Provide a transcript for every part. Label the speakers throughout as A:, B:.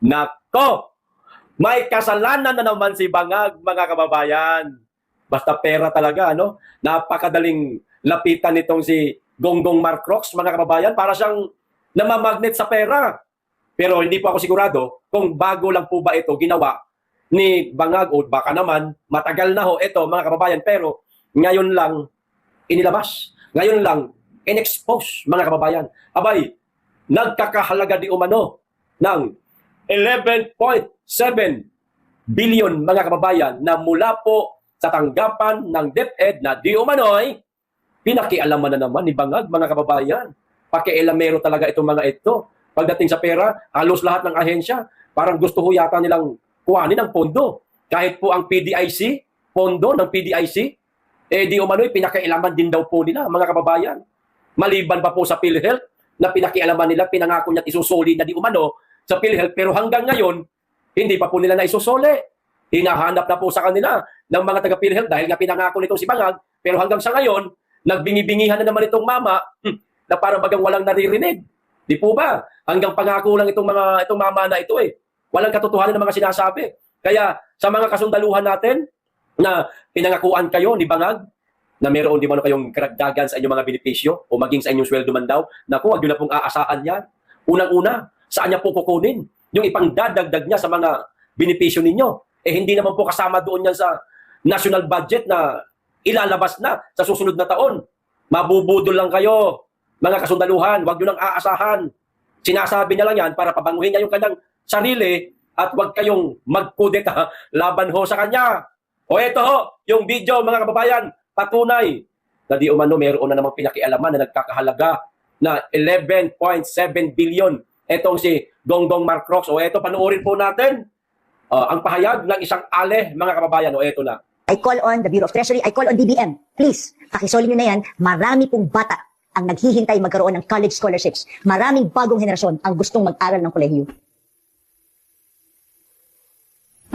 A: Nako! May kasalanan na naman si Bangag, mga kababayan. Basta pera talaga, ano? Napakadaling lapitan nitong si Gonggong Marcrox, mga kababayan, para siyang namamagnet sa pera. Pero hindi po ako sigurado kung bago lang po ba ito ginawa ni Bangag o baka naman matagal na ho ito, mga kababayan, pero ngayon lang inilabas. Ngayon lang in-expose, mga kababayan. Abay, nagkakahalaga di umano ng 11.7 billion, mga kababayan, na mula po sa tanggapan ng DepEd na di umano'y pinakialaman na naman ni Bangag, mga kababayan. Pakialamero talaga itong mga ito. Pagdating sa pera, halos lahat ng ahensya, parang gusto ho yata nilang kuhanin ang pondo. Kahit po ang PDIC, pondo ng PDIC, di umano'y pinakialaman din daw po nila, mga kababayan. Maliban pa po sa PhilHealth, na pinakialaman nila, pinangako niya at isusoli na di umano sa PhilHealth, pero hanggang ngayon, hindi pa po nila naisusoli. Hinahanap na po sa kanila ng mga taga-PhilHealth dahil nga pinangako nito si Bangag, pero hanggang sa ngayon, nagbingi-bingihan na naman itong mama na parang bagang walang naririnig. Di po ba? Hanggang pangako lang itong mama na ito eh. Walang katotohanan ng mga sinasabi. Kaya sa mga kasundaluhan natin na pinangakuan kayo ni Bangag, na meron di man kayong karagdagan sa inyong mga benepisyo o maging sa inyong sweldo man daw, naku, wag nyo na pong aasahan yan. Unang-una, saan niya po kukunin? Yung ipangdadagdag niya sa mga benepisyo ninyo. Hindi naman po kasama doon yan sa national budget na ilalabas na sa susunod na taon. Mabubudol lang kayo, mga kasundaluhan, wag nyo lang aasahan. Sinasabi niya lang yan para pabanguhin niya yung kanyang sarili at wag kayong magkudeta laban ho sa kanya. O eto ho, yung video, mga kababayan, patunay na di umano meron na namang pinakialaman na nagkakahalaga na 11.7 billion. Etong si Gonggong Marcrox. O eto, panuorin po natin ang pahayag ng isang ale, mga kababayan. O eto na.
B: I call on the Bureau of Treasury, I call on DBM. Please, pakisoli nyo na yan. Marami pong bata ang naghihintay magkaroon ng college scholarships. Maraming bagong henerasyon ang gustong mag-aral ng kolehiyo.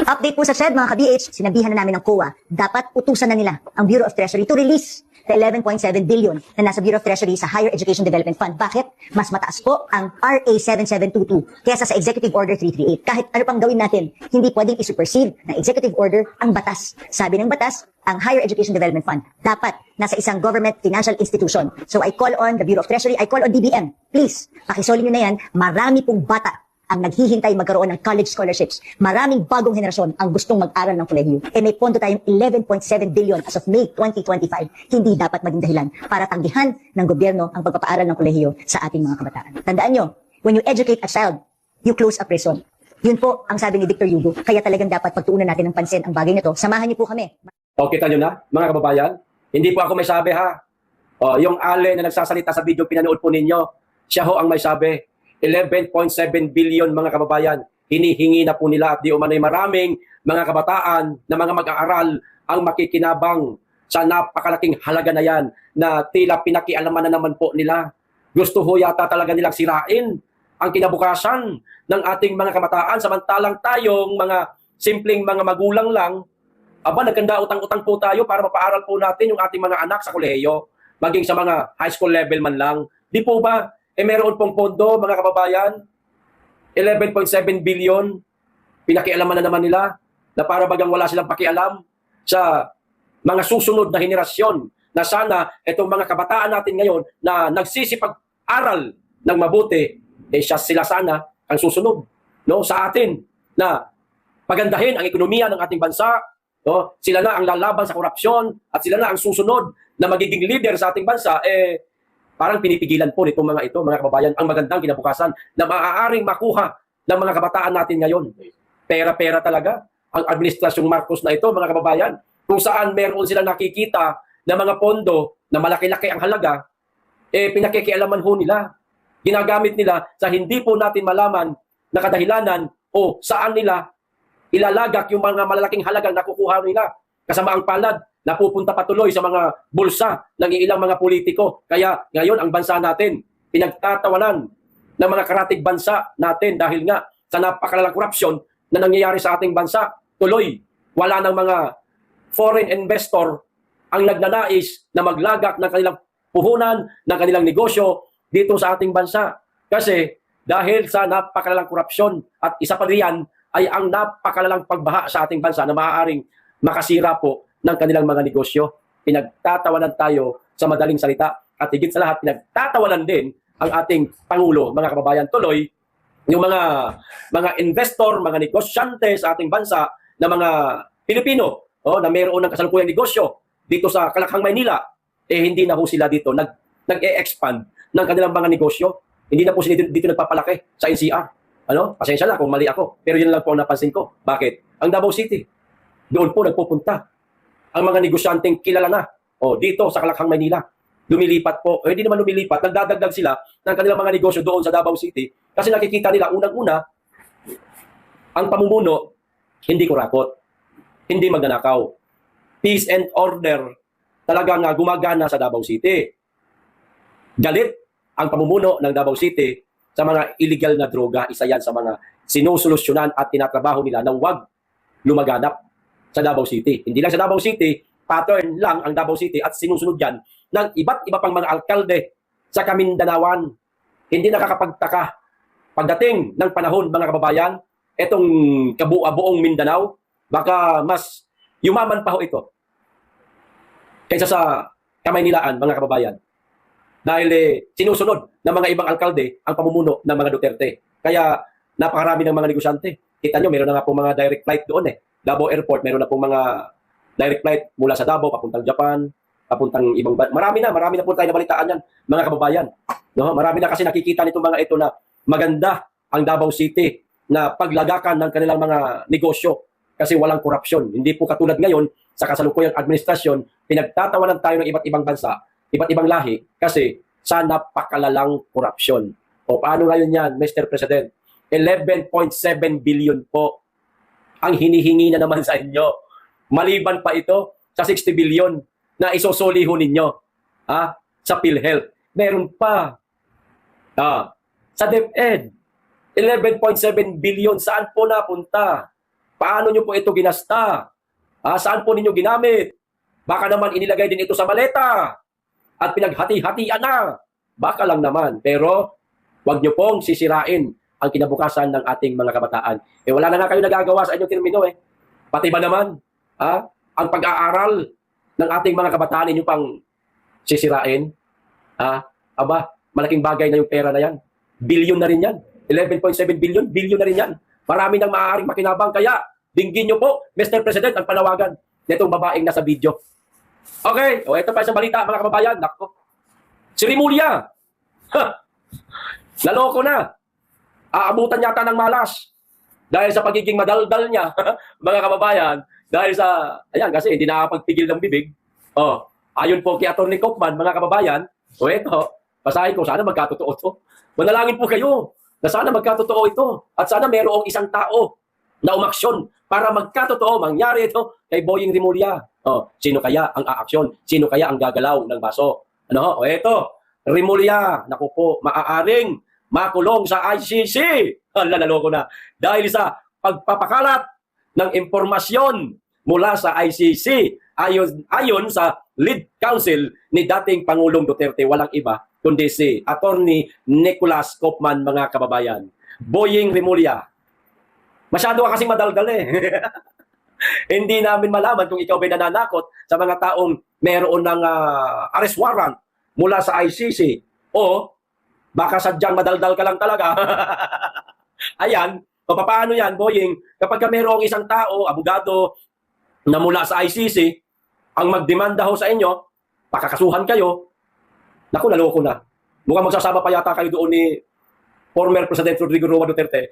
B: Update po sa SED, mga ka-BH, sinabihan na namin ng COA, dapat utusan na nila ang Bureau of Treasury to release the 11.7 billion na nasa Bureau of Treasury sa Higher Education Development Fund. Bakit? Mas mataas po ang RA 7722 kesa sa Executive Order 338. Kahit ano pang gawin natin, hindi pwedeng isupersede ng Executive Order ang batas. Sabi ng batas, ang Higher Education Development Fund dapat nasa isang government financial institution. So I call on the Bureau of Treasury, I call on DBM. Please, pakisoli nyo na yan, marami pong bata ang naghihintay magkaroon ng college scholarships. Maraming bagong henerasyon ang gustong mag-aral ng kolehiyo. May pondo tayong 11.7 billion as of May 2025. Hindi dapat maging dahilan para tanggihan ng gobyerno ang pagpapaaral ng kolehiyo sa ating mga kabataan. Tandaan nyo, when you educate a child, you close a prison. Yun po ang sabi ni Victor Hugo. Kaya talagang dapat pagtuunan natin ng pansin ang bagay nito. Samahan niyo po kami.
A: O, kita nyo na, mga kababayan? Hindi po ako may sabi, ha? Yung ale na nagsasalita sa video pinanood po ninyo, siya ho ang may sabi. 11.7 billion, mga kababayan, hinihingi na po nila at di umano'y maraming mga kabataan na mga mag-aaral ang makikinabang sa napakalaking halaga na yan na tila pinakialaman na naman po nila. Gusto ho yata talaga nilang sirain ang kinabukasan ng ating mga kabataan samantalang tayong mga simpleng mga magulang lang, nagkanda utang-utang po tayo para mapaaral po natin yung ating mga anak sa kolehiyo, maging sa mga high school level man lang. Di po ba? Meron pong pondo, mga kababayan, 11.7 billion, pinakialaman na naman nila na para bagang wala silang pakialam sa mga susunod na henerasyon na sana itong mga kabataan natin ngayon na nagsisipag-aral ng mabuti, sila sana ang susunod, no, sa atin na pagandahin ang ekonomiya ng ating bansa, no? Sila na ang lalaban sa korupsyon at sila na ang susunod na magiging leader sa ating bansa, parang pinipigilan po nitong mga ito, mga kababayan, ang magandang kinabukasan na maaaring makuha ng mga kabataan natin ngayon. Pera-pera talaga ang administrasyong Marcos na ito, mga kababayan, kung saan meron silang nakikita na mga pondo na malaki-laki ang halaga, pinakikialaman ho nila. Ginagamit nila sa hindi po natin malaman na kadahilanan o saan nila ilalagak yung mga malalaking halagang nakukuha nila. Kasama ang palad, napupunta patuloy sa mga bulsa ng ilang mga politiko. Kaya ngayon ang bansa natin, pinagtatawanan ng mga karatig bansa natin dahil nga sa napakalalang korupsyon na nangyayari sa ating bansa. Tuloy, wala ng mga foreign investor ang nagnanais na maglagak ng kanilang puhunan, ng kanilang negosyo dito sa ating bansa. Kasi dahil sa napakalalang korupsyon at isa pa riyan ay ang napakalalang pagbaha sa ating bansa na maaaring makasira po ng kanilang mga negosyo. Pinagtatawanan tayo sa madaling salita at higit sa lahat pinagtatawanan din ang ating Pangulo, mga kababayan. Tuloy, yung mga investor, mga negosyante sa ating bansa na mga Pilipino na mayroon ng kasalukuyang negosyo dito sa Kalakhang, Maynila, hindi na po sila dito nag-e-expand ng kanilang mga negosyo. Hindi na po sila dito nagpapalaki sa NCR. Pasensya na kung mali ako. Pero yun lang po ang napansin ko. Bakit? Ang Davao City, doon po nagpupunta ang mga negosyanteng kilala na dito sa Kalakhang, Maynila. Lumilipat po. Hindi naman lumilipat. Nagdadagdag sila ng kanilang mga negosyo doon sa Davao City kasi nakikita nila unang-una ang pamumuno hindi kurakot, hindi magnanakaw. Peace and order talagang gumagana sa Davao City. Galit ang pamumuno ng Davao City sa mga illegal na droga. Isa yan sa mga sinusolusyonan at tinatrabaho nila nang wag lumaganap sa Davao City. Hindi lang sa Davao City, pattern lang ang Davao City at sinusunod yan ng iba't iba pang mga alkalde sa Kamindanawan. Hindi nakakapagtaka. Pagdating ng panahon, mga kababayan, itong kabuo-buong Mindanao, baka mas yumaman pa ho ito kaysa sa Kamaynilaan, mga kababayan. Dahil sinusunod ng mga ibang alkalde ang pamumuno ng mga Duterte. Kaya napakarami ng mga negosyante. Kita nyo, meron na nga po mga direct flight doon Davao Airport, meron na po mga direct flight mula sa Davao, papuntang Japan, papuntang ibang marami na po tayo nabalitaan yan, mga kababayan. Marami na kasi nakikita nito mga ito na maganda ang Davao City na paglagakan ng kanilang mga negosyo kasi walang korupsyon. Hindi po katulad ngayon sa kasalukuyang administrasyon, pinagtatawanan tayo ng iba't ibang bansa, iba't ibang lahi kasi sa napakalalang korupsyon. O paano ngayon yan, Mr. President? 11.7 billion po ang hinihingi na naman sa inyo. Maliban pa ito sa 60 billion na isosoliho ninyo sa PhilHealth. Meron pa sa DepEd. 11.7 billion. Saan po napunta? Paano nyo po ito ginasta? Saan po ninyo ginamit? Baka naman inilagay din ito sa maleta at pinaghati-hatian na. Baka lang naman. Pero wag nyo pong sisirain ang kinabukasan ng ating mga kabataan. Wala na nga kayo nagagawa sa inyong termino Pati ba naman ang pag-aaral ng ating mga kabataan inyo pang sisirain? Malaking bagay na yung pera na yan. Billion na rin yan. 11.7 billion, billion na rin yan. Marami nang maaaring makinabang. Kaya, dinggin nyo po, Mr. President, ang panawagan nitong babaeng nasa video. Okay, ito pa isang balita, mga kababayan. Nako. Si Rimulya. Naloko na. Aabutan yata ng malas. Dahil sa pagiging madaldal niya, mga kababayan, dahil sa, kasi hindi nakapagpigil ng bibig. Ayon po kay Atty. Kaufman, mga kababayan, ito, basahin ko, sana magkatotoo to. Manalangin po kayo na sana magkatotoo ito at sana mayroong isang tao na umaksyon para magkatotoo mangyari ito kay Boying Rimulya. Sino kaya ang aaksyon? Sino kaya ang gagalaw ng baso? Ito, Rimulya, naku po, maaaring makulong sa ICC. Naloko na. Dahil sa pagpapakalat ng impormasyon mula sa ICC ayon sa lead counsel ni dating Pangulong Duterte, walang iba kundi si Atty. Nicholas Kaufman, mga kababayan. Boying Rimulya. Masyado ka kasing madaldal Hindi namin malaman kung ikaw ba nananakot sa mga taong meron ng arrest warrant mula sa ICC o baka sadyang madaldal ka lang talaga. Ayan, paano yan, Boying? Kapag mayroong isang tao, abogado, na mula sa ICC, ang magdemanda ho sa inyo, pakakasuhan kayo, naku, naloko na. Mukhang magsasama pa yata kayo doon ni former President Rodrigo Roa Duterte.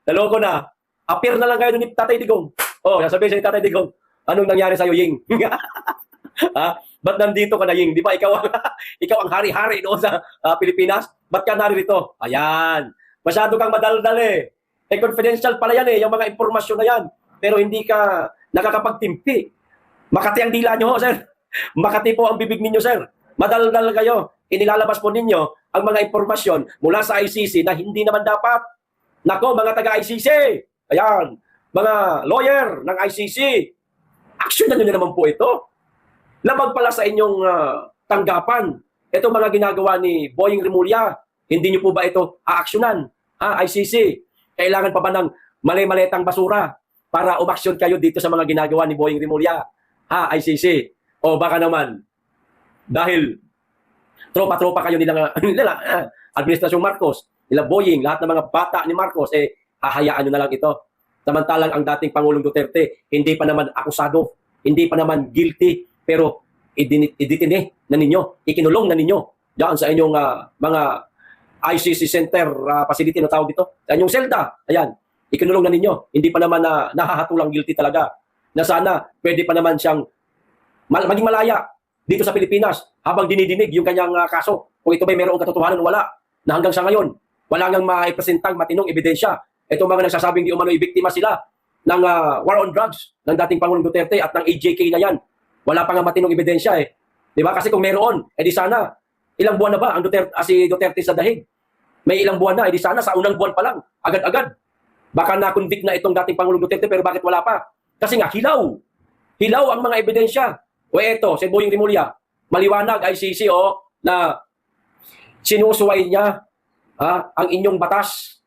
A: Naloko na. Appear na lang kayo doon ni Tatay Digong. Sasabihin sa ni Tatay Digong, anong nangyari sa'yo, Ying? Ba't nandito ka na, Ying? Di ba ikaw ang hari-hari doon sa Pilipinas? Ba't ka naririto? Ayan. Masyado kang madaldal confidential pala yan yung mga impormasyon na yan. Pero hindi ka nakakapagtimpi. Makati ang dila nyo, sir. Makati po ang bibig ninyo, sir. Madaldal kayo. Inilalabas po ninyo ang mga impormasyon mula sa ICC na hindi naman dapat. Nako, mga taga-ICC. Ayan. Mga lawyer ng ICC. Action na nyo naman po ito. Labag pala sa inyong tanggapan. Ito mga ginagawa ni Boying Rimulya Hindi niyo po ba ito aaksyonan? ICC, kailangan pa ba ng mali-maletang basura para umaksyon kayo dito sa mga ginagawa ni Boying Rimulya? ICC. O baka naman, dahil tropa-tropa kayo nila Administrasyong Marcos, nila Boying, lahat ng mga bata ni Marcos, hahayaan nyo na lang ito. Samantalang ang dating Pangulong Duterte, hindi pa naman akusado, hindi pa naman guilty, pero iditine na ninyo, ikinulong na ninyo diyan sa inyong mga ICC Center facility na tawag dito, sa inyong selda. Ayan, ikinulong na ninyo. Hindi pa naman nahahatulang guilty talaga. Na sana pwede pa naman siyang maging malaya dito sa Pilipinas habang dinidinig yung kanyang kaso. Kung ito ba mayroong katotohanan o wala. Na hanggang sa ngayon, wala nang maipresentang matinong ebidensya. Itong mga nagsasabing di umano'y biktima sila ng war on drugs ng dating Pangulong Duterte at ng AJK na yan. Wala pa nga matinong ebidensya eh. Di ba? Kasi kung meron, di sana, ilang buwan na ba ang si Duterte sa dahig? May ilang buwan na, di sana sa unang buwan pa lang, agad-agad. Baka na-convict na itong dating Pangulong Duterte pero bakit wala pa? Kasi nga, hilaw. Hilaw ang mga ebidensya. O eto, si Boying Rimulya, maliwanag ICC na sinusuway niya ang inyong batas.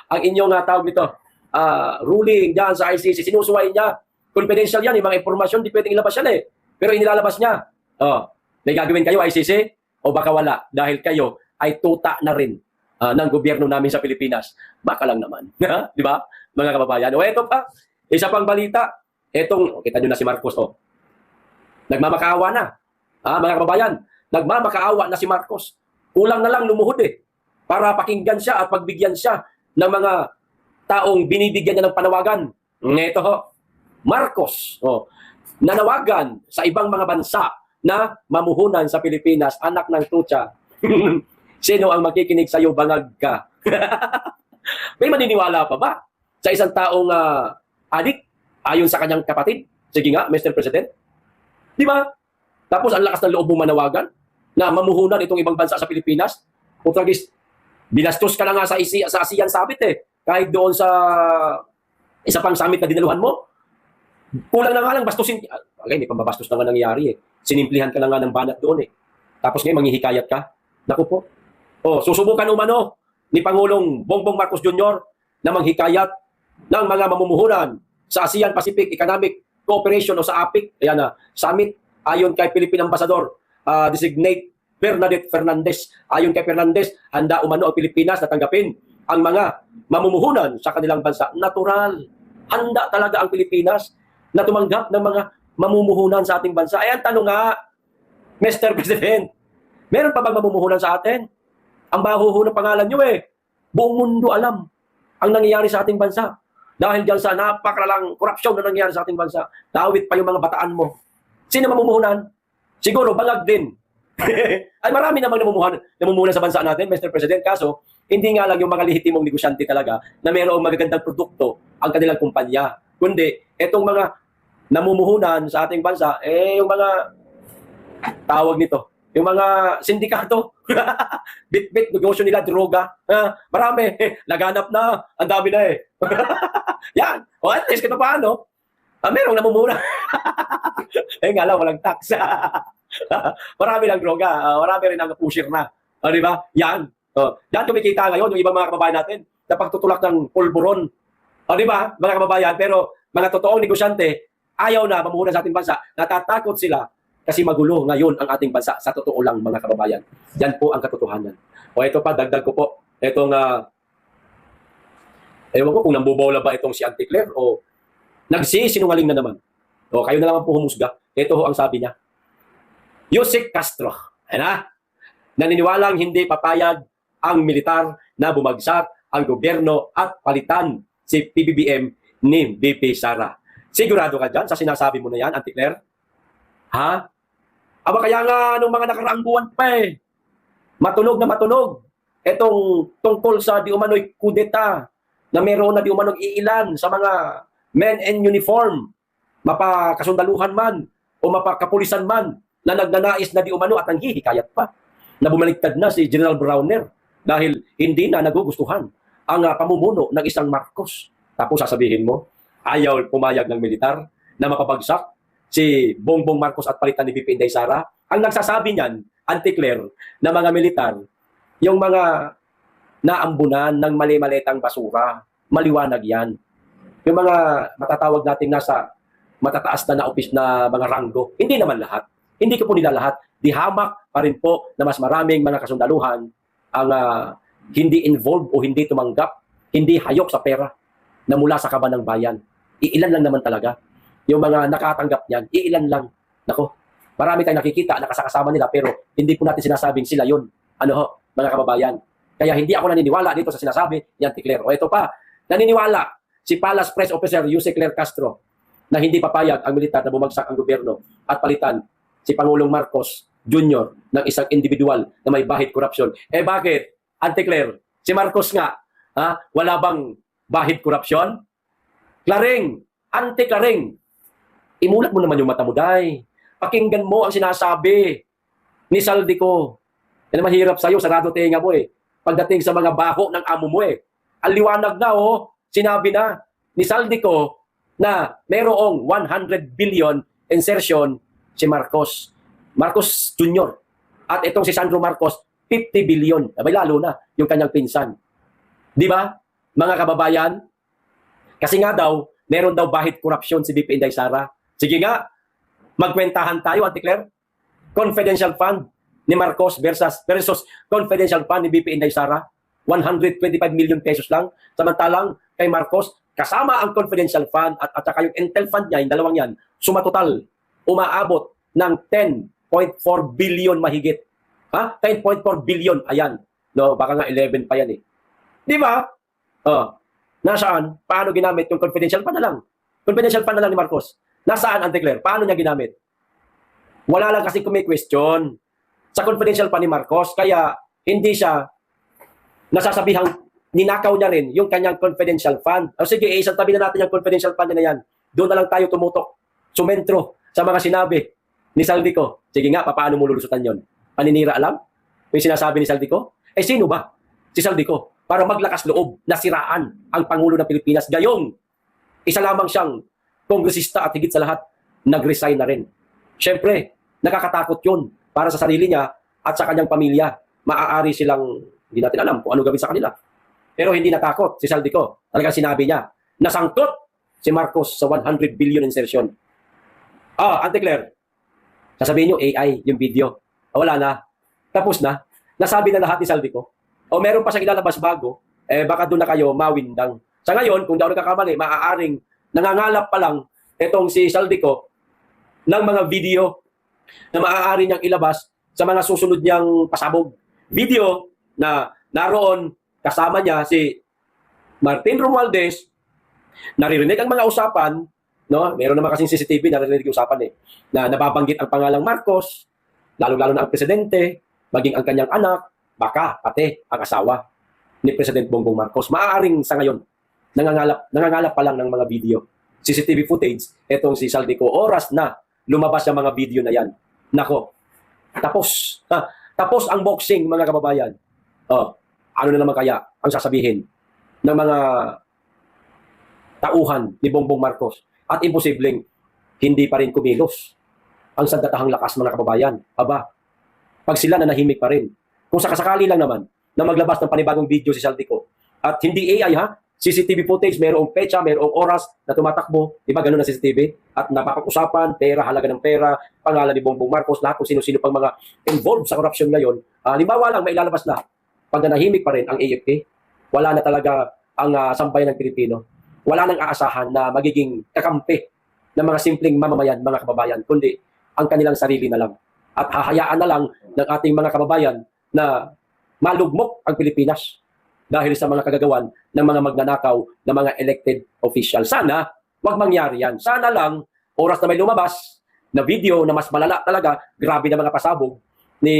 A: Ang inyong tawag nito, ruling diyan sa ICC, sinusuway niya. Confidential yan, yung mga impormasyon, di pwedeng ilabas yan eh. Pero inilalabas niya. May gagawin kayo ICC? O baka wala? Dahil kayo ay tuta na rin ng gobyerno namin sa Pilipinas. Baka lang naman. Di ba? Mga kababayan. O eto pa, isa pang balita. Etong, kita nyo na si Marcos. Nagmamakaawa na. Mga kababayan, nagmamakaawa na si Marcos. Kulang na lang lumuhod para pakinggan siya at pagbigyan siya ng mga taong binibigyan niya ng panawagan. Ito Marcos, nanawagan sa ibang mga bansa na mamuhunan sa Pilipinas, anak ng tutsa. Sino ang makikinig sa iyo, bangag ka? May maniniwala pa ba sa isang taong adik ayon sa kanyang kapatid? Sige nga, Mr. President. Di ba? Tapos ang lakas ng loob mong manawagan na mamuhunan itong ibang bansa sa Pilipinas. Putragis, binastos ka na nga sa ASEAN Summit Kahit doon sa isa pang summit na dinaluhan mo. Kulang na nga lang bastusin. Okay, may pambabastos na nga nangyayari Sinimplihan ka na nga ng banat doon Tapos ngayon, manghihikayat ka. Naku po. Susubukan umano ni Pangulong Bongbong Marcos Jr. na manghikayat ng mga mamumuhunan sa ASEAN Pacific Economic Cooperation o sa APEC. Ayan summit. Ayon kay Philippine Ambassador designate Bernadette Fernandez. Ayon kay Fernandez, handa umano ang Pilipinas na tanggapin ang mga mamumuhunan sa kanilang bansa. Natural. Handa talaga ang Pilipinas na tumanggap ng mga mamumuhunan sa ating bansa. Ayan, tanong nga, Mr. President, meron pa bang mamumuhunan sa atin? Ang bahuho ng pangalan nyo Buong mundo alam ang nangyayari sa ating bansa. Dahil dyan sa napakalalang korupsyon na nangyayari sa ating bansa, nawit pa yung mga bataan mo. Sino mamumuhunan? Siguro, bangag din. Ay marami namang namumuhunan sa bansa natin, Mr. President. Kaso, hindi nga lang yung mga lehitimong negosyante talaga na mayroong magagandang produkto ang kanilang kumpanya. Kundi, etong mga namumuhunan sa ating bansa, yung mga tawag nito, yung mga sindikato, bit-bit, negosyo nila, droga, marami, laganap na, ang dami na Yan, at least kito paano, merong namumuhunan. Nga lang, walang tax. Marami lang droga, marami rin ang pusher na. Di ba? Yan. Yan kumikita ngayon, yung ibang mga kababayan natin, na pagtutulak ng pulburon. Di ba, mga kababayan? Pero mga totoong negosyante, ayaw na mamuhunan sa ating bansa. Natatakot sila kasi magulo ngayon ang ating bansa. Sa totoo lang, mga kababayan. Yan po ang katotohanan. Ito pa, dagdag ko po. Itong, ewan ko kung nambubola ba itong si Auntie Claire o nagsisinungaling na naman. Kayo na naman po humusga. Ito ho ang sabi niya. Yusek Castro. Naniniwalang hindi papayag ang militar na bumagsak ang gobyerno at palitan si PBBM ni VP Sara. Sigurado ka dyan sa sinasabi mo na yan, Auntie Claire? Aba kaya nga nung mga nakaraang buwan pa matunog na matunog. Etong tungkol sa di umano'y kudeta na meron na di umano'y iilan sa mga men in uniform, mapakasundaluhan man o mapakapulisan man na nagnanais na di umano at nanghihikayat pa na bumaligtad na si General Browner dahil hindi na nagugustuhan ang pamumuno ng isang Marcos. Tapos sasabihin mo, ayaw pumayag ng militar na mapabagsak si Bongbong Marcos at palitan ni VP Inday Sara. Ang nagsasabi niyan, Auntie Claire, na mga militar, Yung mga naambunan ng mali-malitang basura, maliwanag yan. Yung mga matatawag nating nasa matataas na office na mga ranggo, hindi naman lahat. Hindi ko po nila lahat. Di hamak pa rin po na mas maraming mga kasundaluhan ang hindi involved o hindi tumanggap, hindi hayok sa pera na mula sa kaban ng bayan. Iilan lang naman talaga. Yung mga nakatanggap niyan, iilan lang. Nako, marami tayong nakikita, nakasakasama nila, pero hindi po natin sinasabing sila yun. Ano ho, mga kababayan. Kaya hindi ako naniniwala dito sa sinasabi ni Auntie Claire. O ito pa, naniniwala si Palace Press Officer Jose Claire Castro na hindi papayag ang militar na bumagsak ang gobyerno at palitan si Pangulong Marcos Jr. ng isang individual na may bahid korupsyon. Eh bakit, Auntie Claire, si Marcos nga, wala bang bahid korupsyon? Klaring, Auntie Klaring, imulat mo naman yung mata mo, day. Pakinggan mo ang sinasabi ni Saldico. Yan ang mahirap sa'yo, sarado tenga mo eh. Pagdating sa mga baho ng amo mo eh. Ang liwanag na sinabi na ni Saldico na mayroong 100 billion insertion si Marcos Jr. At itong si Sandro Marcos, 50 billion. Abay, lalo na yung kanyang pinsan. Di ba, mga kababayan? Kasi nga daw, meron daw bahid korupsyon si BP Inday Sara. Sige nga, magkwentahan tayo, Auntie Claire. Confidential fund ni Marcos versus confidential fund ni BP Inday Sara. 125 million pesos lang. Samantalang kay Marcos, kasama ang confidential fund at saka yung intel fund niya, yung dalawang yan, sumatotal, umaabot ng 10.4 billion mahigit. 10.4 billion, ayan. No, baka nga 11 pa yan eh. Di ba? Nasaan? Paano ginamit yung confidential fund na lang? Confidential fund na lang ni Marcos. Nasaan, Auntie Claire? Paano niya ginamit? Wala lang kasi kung may question sa confidential fund ni Marcos, kaya hindi siya nasasabihang ninakaw niya rin yung kanyang confidential fund. O sige, isang tabi na natin yung confidential fund na yan. Doon na lang tayo tumutok, sumentro sa mga sinabi ni Saldico. Sige nga, paano mo lulusutan yon? Paninira alam? Yung sinasabi ni Saldico? Eh sino ba? Si Saldico. Para maglakas loob na siraan ang Pangulo ng Pilipinas. Gayong isa lamang siyang kongresista at higit sa lahat, nag-resign na rin. Siyempre, nakakatakot yun para sa sarili niya at sa kanyang pamilya. Maaari silang, hindi natin alam kung ano gawin sa kanila. Pero hindi natakot si Saldico. Talagang sinabi niya, nasangkot si Marcos sa 100 billion insertion. Auntie Claire, sasabihin niyo AI yung video. Wala na. Tapos na. Nasabi na lahat ni Saldico. O meron pa siyang ilalabas bago, baka doon na kayo mawindang. Sa ngayon, kung daw nagkakamali, maaaring nangangalap pa lang itong si Saldico ng mga video na maaari niyang ilabas sa mga susunod niyang pasabog. Video na naroon kasama niya si Martin Romualdez, naririnig ang mga usapan, no? Meron naman kasing CCTV, naririnig yung usapan na nababanggit ang pangalang Marcos, lalo-lalo na ang presidente, maging ang kanyang anak, baka pati ang asawa ni President Bongbong Marcos. Maaaring sa ngayon, nangangalap pa lang ng mga video. CCTV footage, etong si Saldico, oras na lumabas ang mga video na yan. Nako, tapos. Tapos ang boxing, mga kababayan. Ano na naman kaya ang sasabihin ng mga tauhan ni Bongbong Marcos at imposibleng hindi pa rin kumilos ang sandatahang lakas, mga kababayan. Pag sila nanahimik pa rin, kung sakasakali lang naman na maglabas ng panibagong video si Saldico at hindi AI CCTV footage, mayroong pecha, mayroong oras na tumatakbo, di ba ganun na CCTV? At napapag-usapan, pera, halaga ng pera, pangalan ni Bongbong Marcos, lahat kung sino-sino pang mga involved sa corruption ngayon. Halimbawa lang, may ilalabas na. Pag nanahimik pa rin ang AFP, wala na talaga ang sambayan ng Pilipino. Wala nang aasahan na magiging kakampi ng mga simpleng mamamayan, mga kababayan, kundi ang kanilang sarili na lang. At hahayaan na lang ng ating mga kababayan na malugmok ang Pilipinas dahil sa mga kagagawan ng mga magnanakaw ng mga elected official. Sana, wag mangyari yan. Sana lang, oras na may lumabas na video na mas malala talaga, grabe na mga pasabog ni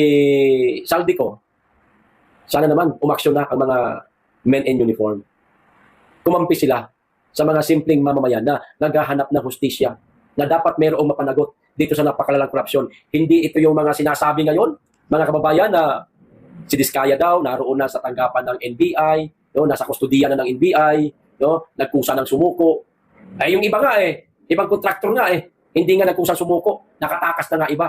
A: Saldico, sana naman umaksyon na ang mga men in uniform. Kumampi sila sa mga simpleng mamamayan na naghahanap ng hustisya, na dapat mayroong mapanagot dito sa napakalalang korupsyon. Hindi ito yung mga sinasabi ngayon, mga kababayan, na si Diskaya daw, naroon na sa tanggapan ng NBI, no, nasa kustodiya na ng NBI, no, nagkusa ng sumuko. Yung iba nga ibang kontraktor nga hindi nga nagkusa sumuko, nakatakas na nga iba.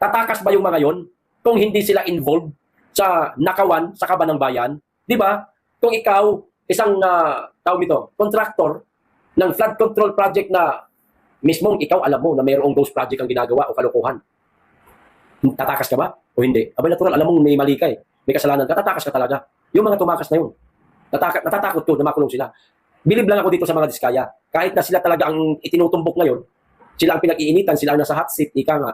A: Tatakas ba yung mga yon kung hindi sila involved sa nakawan, sa kaban ng bayan. Di ba? Kung ikaw, isang tawag ito, contractor ng flood control project na mismong ikaw alam mo na mayroong ghost project ang ginagawa o kalokohan. Tatakas ka ba? O hindi? Abay natural, alam mo may mali ka eh. May kasalanan ka, tatakas ka talaga. Yung mga tumakas na yun, natatakot ko na makulong sila. Bilib lang ako dito sa mga diskaya. Kahit na sila talaga ang itinutumbok ngayon, sila ang pinag-iinitan, sila ang nasa hot seat, ika nga,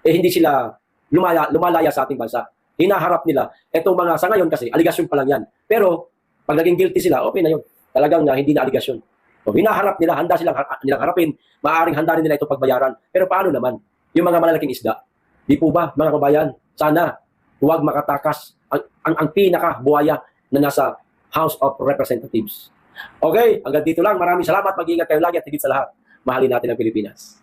A: eh hindi sila lumalaya sa ating bansa. Hinaharap nila. Etong mga, sa ngayon kasi, aligasyon pa lang yan. Pero, pag naging guilty sila, okay na yun. Talagang hindi na aligasyon. So, hinaharap nila, handa nilang harapin, maaaring handa rin nila ito pagbayaran. Pero paano naman? Yung mga malalaking isda, di po ba, mga kabayan, sana huwag makatakas ang pinaka-buhaya na nasa House of Representatives. Okay, hanggang dito lang. Maraming salamat. Mag-iingat kayo lagi at higit sa lahat, mahalin natin ang Pilipinas.